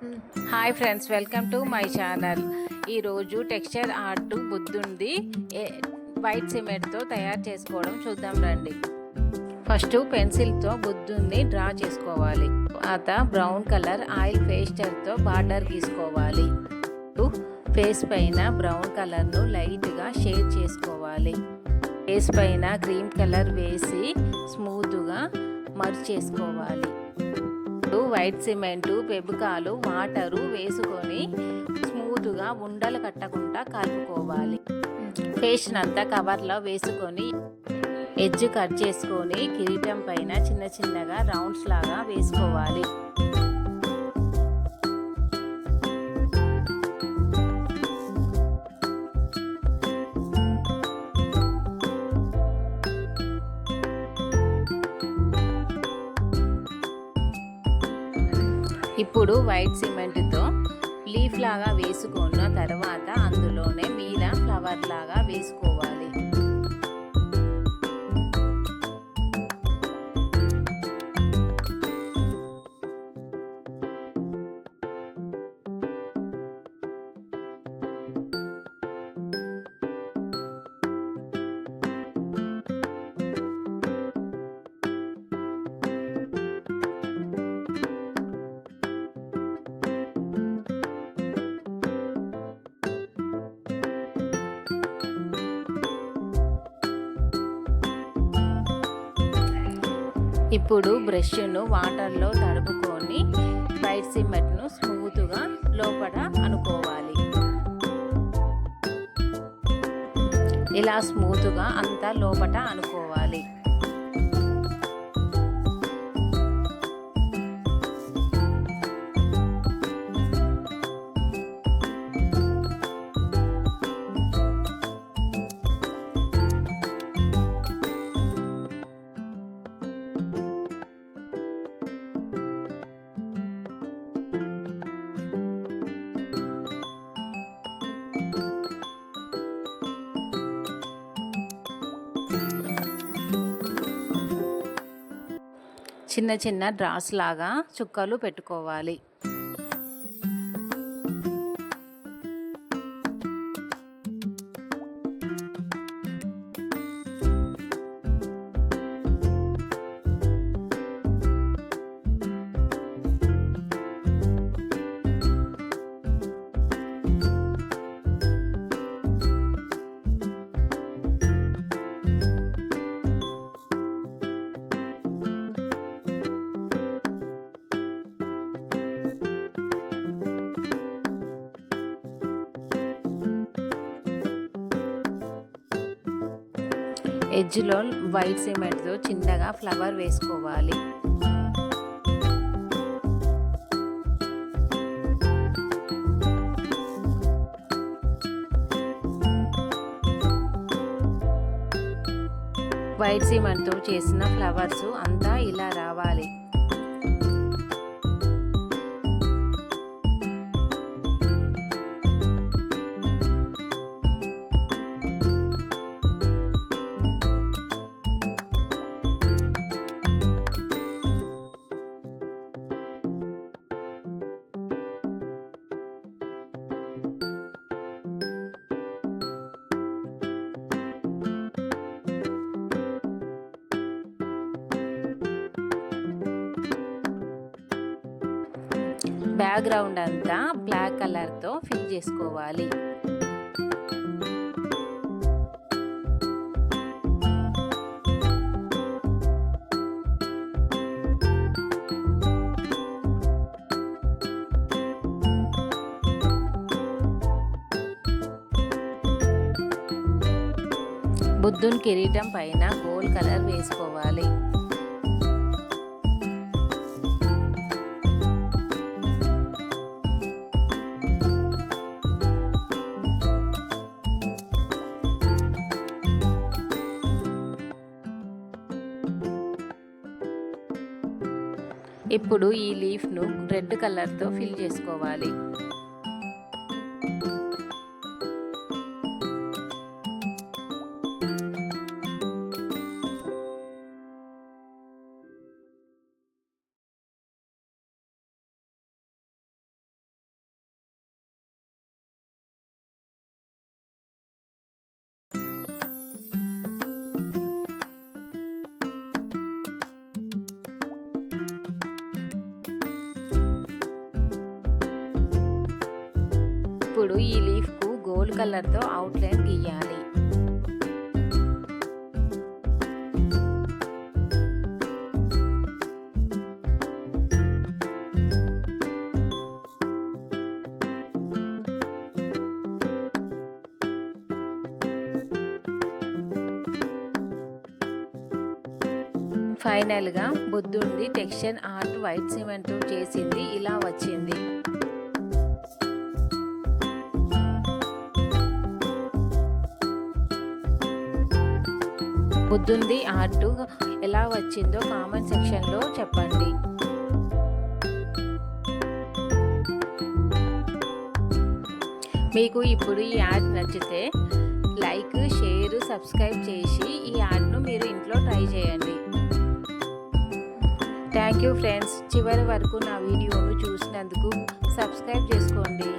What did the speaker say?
హ్మ్. Hi friends, welcome to my channel. ఈరోజు texture art బుద్ధుంది ఏ white సిమెంట్తో తయారు చేసుకోవడం చూద్దాం రండి. ఫస్ట్ పెన్సిల్తో బుద్ధుని డ్రా చేసుకోవాలి. తర్వాత బ్రౌన్ కలర్ ఆయిల్ పేస్టర్తో బార్డర్ గీసుకోవాలి. ఫేస్ పైన బ్రౌన్ కలర్ను లైట్గా షేడ్ చేసుకోవాలి. ఫేస్ పైన క్రీమ్ కలర్ వేసి స్మూత్గా మర్జ్ చేసుకోవాలి. వైట్ సిమెంటు, పెబుకాలు, వాటరు వేసుకొని స్మూత్గా ఉండలు కట్టకుండా కలుపుకోవాలి. పేస్ట్ అంతా కవర్లో వేసుకొని ఎడ్జ్ కట్ చేసుకొని కిరీటం పైన చిన్న చిన్నగా రౌండ్స్ లాగా వేసుకోవాలి. ఇప్పుడు వైట్ సిమెంట్తో లీఫ్ లాగా వేసుకున్న తర్వాత అందులోనే మీద ఫ్లవర్ లాగా వేసుకోవాలి. ఇప్పుడు బ్రష్ను వాటర్లో తడుపుకొని వైట్ సిమెంట్ను స్మూత్గా లోపల అనుకోవాలి. ఇలా స్మూత్గా అంతా లోపల అనుకోవాలి. చిన్న చిన్న డ్రాస్ లాగా చుక్కలు పెట్టుకోవాలి. ఎడ్జ్లో వైట్ సిమెంట్తో చిన్నగా ఫ్లవర్ వేసుకోవాలి. వైట్ సిమెంట్తో చేసిన ఫ్లవర్స్ అంతా ఇలా రావాలి. బ్యాక్గ్రౌండ్ అంతా బ్లాక్ కలర్తో ఫిల్ చేసుకోవాలి. బుద్ధుని కిరీటం పైన గోల్డ్ కలర్ వేసుకోవాలి. ఇప్పుడు ఈ లీఫ్ను రెడ్ కలర్తో ఫిల్ చేసుకోవాలి. ఇప్పుడు ఈ లీఫ్కు గోల్డ్ కలర్తో అవుట్లైన్ గీయాలి. ఫైనల్గా బుద్ధుడి టెక్స్చర్ ఆర్ట్ వైట్ సిమెంట్ చేసింది ఇలా వచ్చింది. బుద్ధుడి ఆర్ట్ ఎలా వచ్చిందో కామెంట్ సెక్షన్లో చెప్పండి. మీకు ఇప్పుడు ఈ యాడ్ నచ్చితే లైక్, షేర్, సబ్స్క్రైబ్ చేసి ఈ యాడ్ను మీరు ఇంట్లో ట్రై చేయండి. Thank you friends. చివరి వరకు నా వీడియోను చూసినందుకు సబ్స్క్రైబ్ చేసుకోండి.